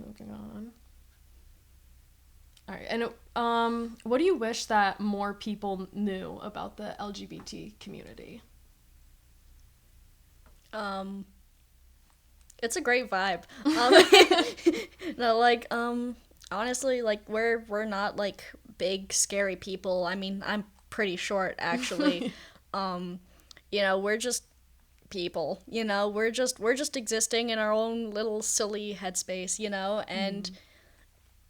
moving on. All right, and what do you wish that more people knew about the LGBT community? It's a great vibe. No, honestly, like we're not like big scary people. I mean, I'm pretty short actually. um, we're just people. We're just existing in our own little silly headspace. And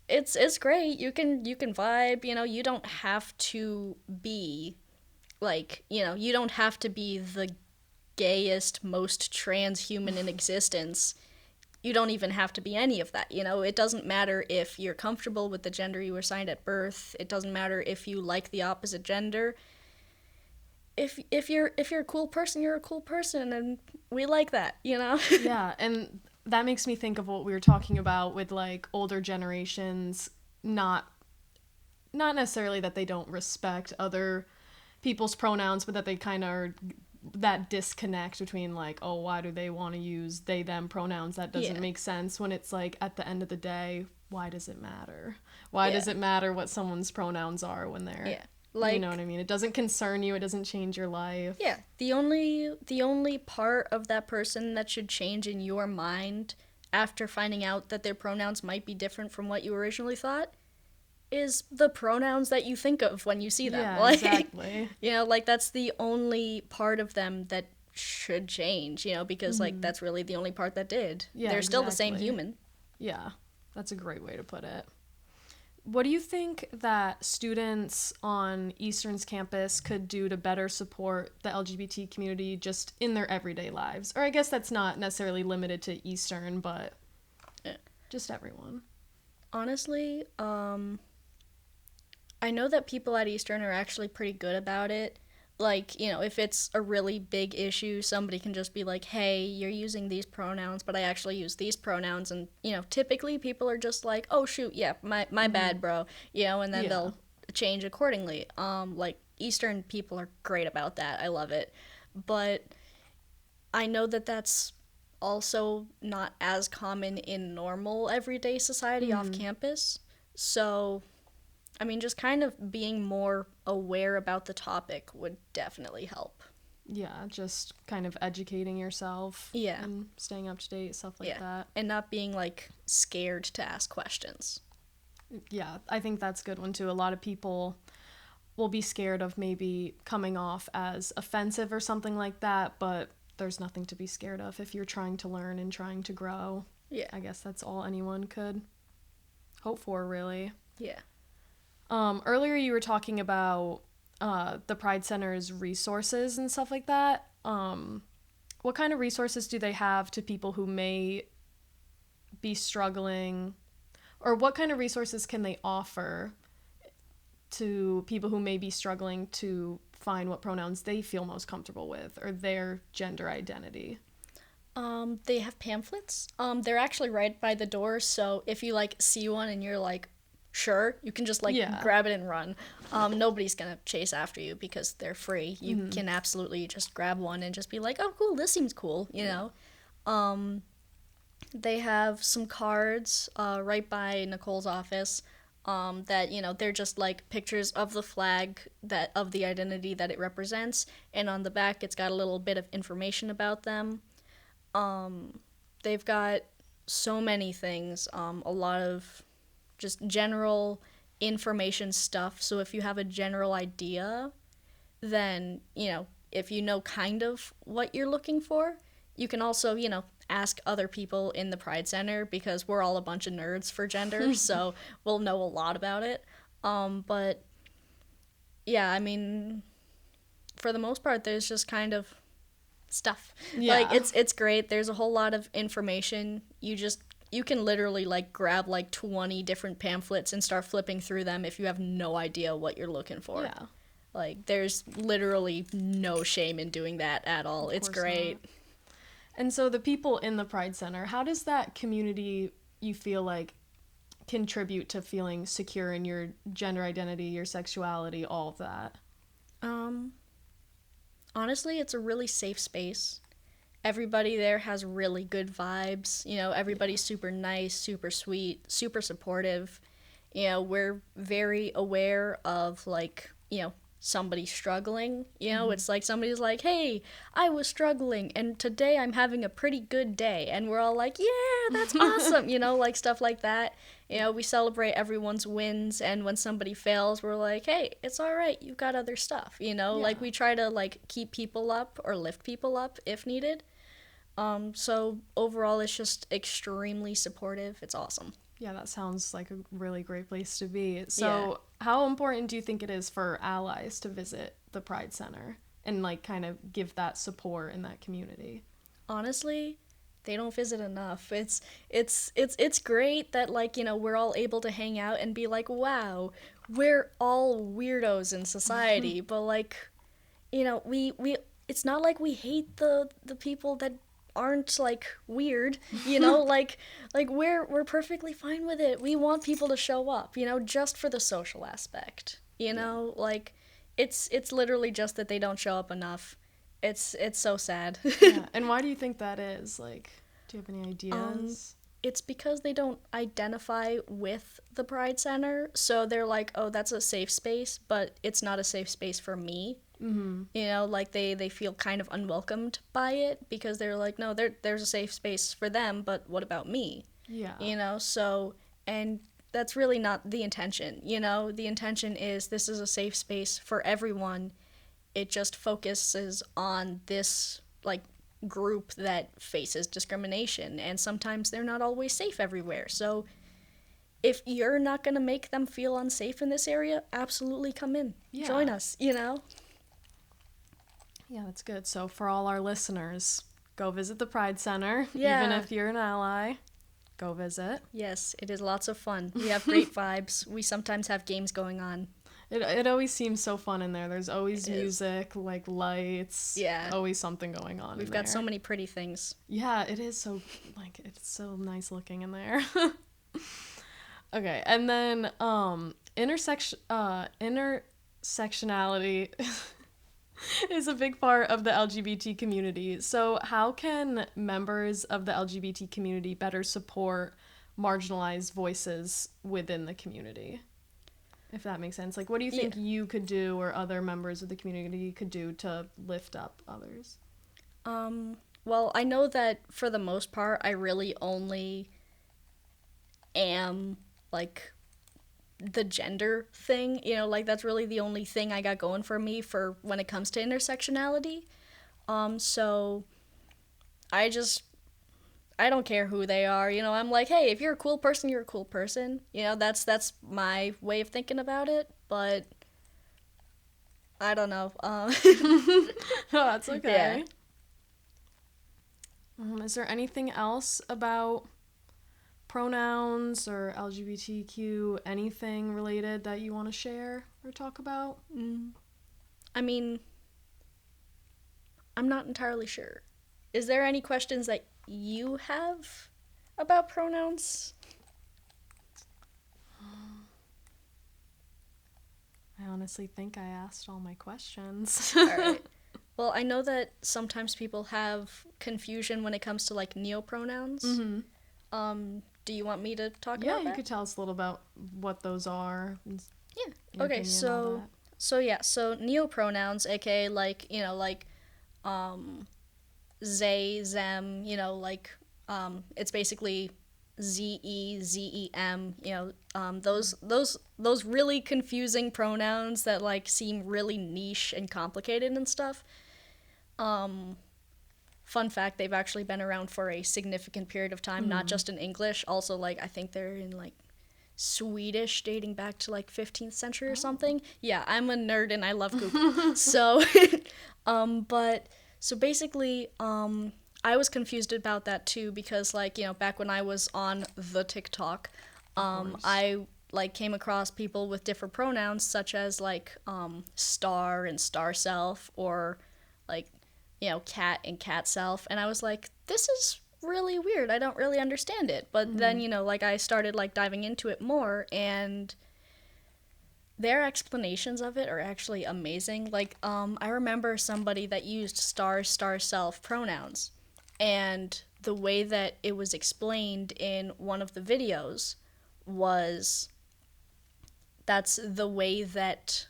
it's great. You can vibe. You don't have to be you don't have to be the gayest, most transhuman in existence. You don't even have to be any of that. It doesn't matter if you're comfortable with the gender you were assigned at birth. It doesn't matter if you like the opposite gender. If you're a cool person, you're a cool person, and we like that. Yeah, and that makes me think of what we were talking about with like older generations, not necessarily that they don't respect other people's pronouns, but that they kind of are that disconnect between like, oh, why do they want to use they them pronouns? That doesn't make sense when it's like at the end of the day, why does it matter? Why does it matter what someone's pronouns are when they're you know what I mean? It doesn't concern you, it doesn't change your life. Yeah, the only part of that person that should change in your mind after finding out that their pronouns might be different from what you originally thought is the pronouns that you think of when you see them. Yeah, exactly. That's the only part of them that should change, because that's really the only part that did. Yeah, They're still the same human. Yeah, that's a great way to put it. What do you think that students on Eastern's campus could do to better support the LGBT community just in their everyday lives? Or I guess that's not necessarily limited to Eastern, but just everyone. Honestly, I know that people at Eastern are actually pretty good about it. If it's a really big issue, somebody can just be like, hey, you're using these pronouns, but I actually use these pronouns. And, typically people are just like, oh, shoot, yeah, my bad, bro. And then they'll change accordingly. Eastern people are great about that. I love it. But I know that that's also not as common in normal everyday society off campus. So just kind of being more aware about the topic would definitely help. Yeah, just kind of educating yourself. Yeah. And staying up to date, stuff like that. And not being, scared to ask questions. Yeah, I think that's a good one, too. A lot of people will be scared of maybe coming off as offensive or something like that, but there's nothing to be scared of if you're trying to learn and trying to grow. Yeah. I guess that's all anyone could hope for, really. Yeah. Earlier you were talking about the Pride Center's resources and stuff like that. What kind of resources do they have to people who may be struggling, or what kind of resources can they offer to people who may be struggling to find what pronouns they feel most comfortable with or their gender identity? They have pamphlets. They're actually right by the door, so if you see one and you're like, sure, you can just grab it and run. Nobody's gonna chase after you because they're free. You can absolutely just grab one and just be like, oh, cool, this seems cool, They have some cards right by Nicole's office that, they're just pictures of the flag of the identity that it represents, and on the back it's got a little bit of information about them. They've got so many things, a lot of just general information stuff. So if you have a general idea, then, if you know kind of what you're looking for, you can also, ask other people in the Pride Center because we're all a bunch of nerds for gender, so we'll know a lot about it. But yeah, for the most part, there's just kind of stuff. Yeah. It's great. There's a whole lot of information. You can literally grab 20 different pamphlets and start flipping through them if you have no idea what you're looking for. Yeah. There's literally no shame in doing that at all. It's great. Not. And so the people in the Pride Center, how does that community, you feel contribute to feeling secure in your gender identity, your sexuality, all of that? Honestly, it's a really safe space. Everybody there has really good vibes. You know, everybody's super nice, super sweet, super supportive. You know, we're very aware of, like, you know, somebody struggling. You know, it's like somebody's like, hey, I was struggling and today I'm having a pretty good day. And we're all like, yeah, that's awesome. You know, like stuff like that. You know, we celebrate everyone's wins, and when somebody fails, we're like, hey, it's all right. You've got other stuff. You know, like Yeah. we try to like keep people up or lift people up if needed. So overall, it's just extremely supportive. It's awesome. Yeah, that sounds like a really great place to be. Yeah. So, how important do you think it is for allies to visit the Pride Center and like kind of give that support in that community? Honestly, they don't visit enough. It's great that, like, you know, we're all able to hang out and be like, wow, we're all weirdos in society, but like, you know, we it's not like we hate the people that aren't like weird, you know, like we're perfectly fine with it. We want people to show up, you know, just for the social aspect. You Yeah. know, like it's literally just that they don't show up enough. It's so sad. Yeah. And why do you think that is? Like, do you have any Um, ideas? it's because they don't identify with the Pride Center, so they're like, oh, that's a safe space, but it's not a safe space for me. Mm-hmm. You know, like they feel kind of unwelcomed by it because they're like, no, there's a safe space for them, but what about me? Yeah. You know, so, and that's really not the intention. You know, the intention is this is a safe space for everyone. It just focuses on this like group that faces discrimination, and sometimes they're not always safe everywhere. So if you're not going to make them feel unsafe in this area, absolutely come in. Yeah. Join us, you know? Yeah, that's good. So, for all our listeners, go visit the Pride Center. Yeah. Even if you're an ally, go visit. Yes, it is lots of fun. We have great vibes. We sometimes have games going on. It always seems so fun in there. There's always It is. music, like lights. Yeah. Always something going on. We've got so many pretty things. Yeah, it is so like it's so nice looking in there. Okay, and then intersectionality is a big part of the LGBT community. So, how can members of the LGBT community better support marginalized voices within the community? If that makes sense. Like, what do you think you could do or other members of the community could do to lift up others? Well, I know that for the most part, I really only am like the gender thing, you know, like that's really the only thing I got going for me for when it comes to intersectionality. So I don't care who they are, you know, I'm like, hey, if you're a cool person, you're a cool person. You know, that's my way of thinking about it, but I don't know. Oh, that's okay. Yeah. Is there anything else about pronouns or LGBTQ, anything related that you want to share or talk about? I mean, I'm not entirely sure. Is there any questions that you have about pronouns? I honestly think I asked all my questions. All right. Well, I know that sometimes people have confusion when it comes to like neopronouns. Do you want me to talk Yeah, about you that? could tell us a little about what those are. Yeah. your Okay, opinion, all so neopronouns, aka like, you know, like they, them, you know, like it's basically ze, zem, you know, those really confusing pronouns that like seem really niche and complicated and stuff. Fun fact, they've actually been around for a significant period of time, not just in English, also like I think they're in like Swedish dating back to like 15th century or something. Yeah, I'm a nerd and I love Google. So but so basically I was confused about that too because like, you know, back when I was on the TikTok, I like came across people with different pronouns such as like star and star self or like, you know, cat and cat self, and I was like, this is really weird. I don't really understand it. But then, you know, like I started like diving into it more, and their explanations of it are actually amazing. Like I remember somebody that used star self pronouns, And the way that it was explained in one of the videos was that's the way that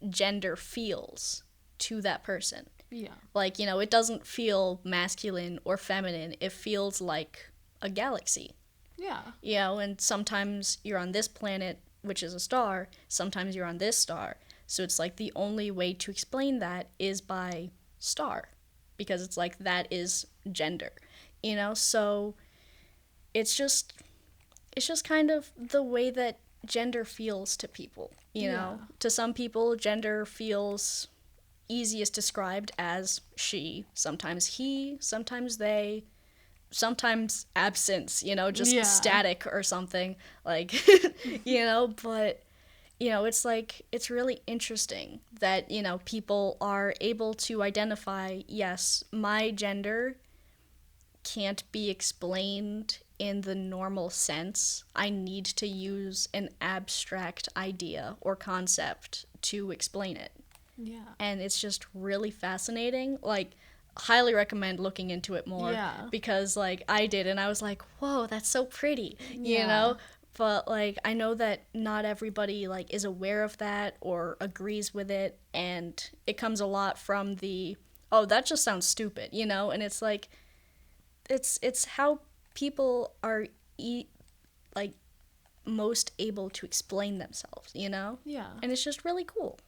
gender feels to that person. Yeah. Like, it doesn't feel masculine or feminine. It feels like a galaxy. Yeah. And sometimes you're on this planet, which is a star. Sometimes you're on this star. So it's like the only way to explain that is by star. Because it's like that is gender. So it's just kind of the way that gender feels to people. To some people, gender feels easiest described as she, sometimes he, sometimes they, sometimes absence, just static or something, like, but, it's like, it's really interesting that, people are able to identify, yes, my gender can't be explained in the normal sense. I need to use an abstract idea or concept to explain it. Yeah. And it's just really fascinating. Like, highly recommend looking into it more. Yeah. Because, like, I did, and I was like, whoa, that's so pretty, Yeah. But, like, I know that not everybody, like, is aware of that or agrees with it, and it comes a lot from the, oh, that just sounds stupid, And it's like, it's how people are, like, most able to explain themselves, Yeah. And it's just really cool.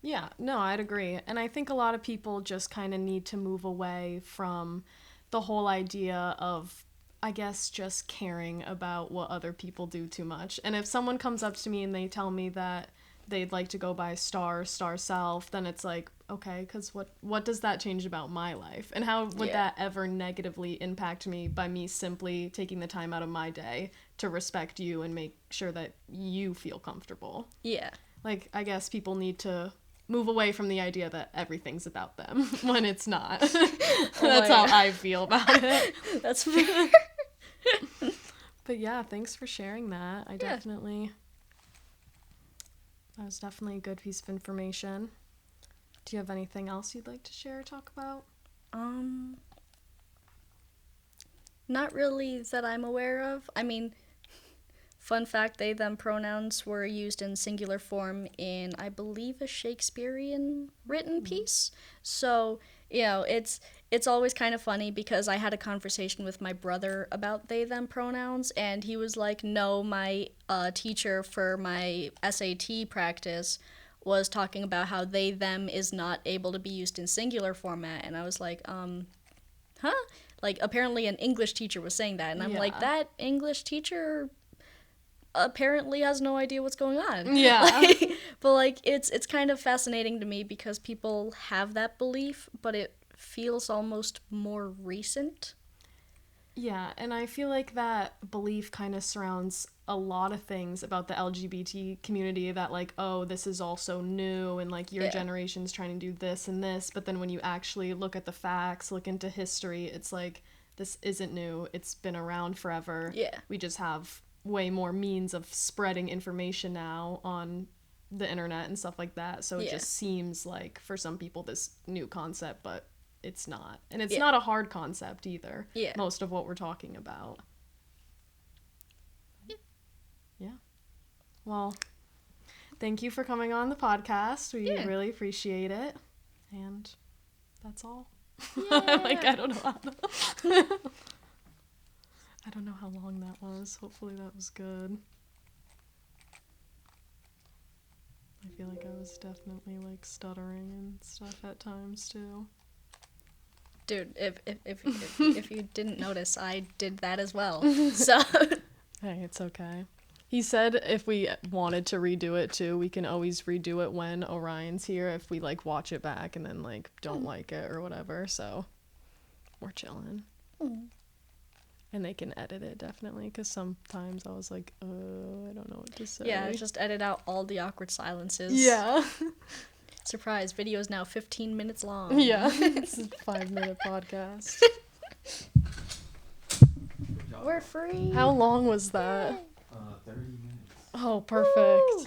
Yeah, no, I'd agree. And I think a lot of people just kind of need to move away from the whole idea of, I guess, just caring about what other people do too much. And if someone comes up to me and they tell me that they'd like to go by star self, then it's like, okay, because what does that change about my life? And how would that ever negatively impact me by me simply taking the time out of my day to respect you and make sure that you feel comfortable? Yeah. Like, I guess people need to move away from the idea that everything's about them when it's not. That's how I feel about it. That's fair. But yeah, thanks for sharing that. That was definitely a good piece of information. Do you have anything else you'd like to share or talk about? Not really that I'm aware of. I mean, fun fact, they, them pronouns were used in singular form in, I believe, a Shakespearean written piece. So, it's always kind of funny because I had a conversation with my brother about they, them pronouns, and he was like, no, my teacher for my SAT practice was talking about how they, them is not able to be used in singular format, and I was like, huh? Like, apparently an English teacher was saying that, and I'm like, that English teacher apparently has no idea what's going on. Yeah. But, like, it's kind of fascinating to me because people have that belief, but it feels almost more recent. Yeah, and I feel like that belief kind of surrounds a lot of things about the LGBT community that, like, oh, this is all so new and, like, your generation's trying to do this and this, but then when you actually look at the facts, look into history, it's like, this isn't new. It's been around forever. Yeah. We just have way more means of spreading information now on the internet and stuff like that, so it just seems like, for some people, this new concept, but it's not. And it's not a hard concept either. Yeah. Most of what we're talking about. Yeah. Well, thank you for coming on the podcast. We really appreciate it. And that's all. Like, I don't know how I don't know how long that was. Hopefully that was good. I feel like I was definitely, like, stuttering and stuff at times too. Dude, if you didn't notice, I did that as well. So hey, it's okay. He said if we wanted to redo it too, we can always redo it when Orion's here if we, like, watch it back and then, like, don't like it or whatever. So we're chilling. And they can edit it, definitely, because sometimes I was like, I don't know what to say. yeah, just edit out all the awkward silences. Yeah. Surprise, video is now 15 minutes long. Yeah. It's a 5-minute podcast. We're free. How long was that? 30 minutes. Oh, perfect. Woo!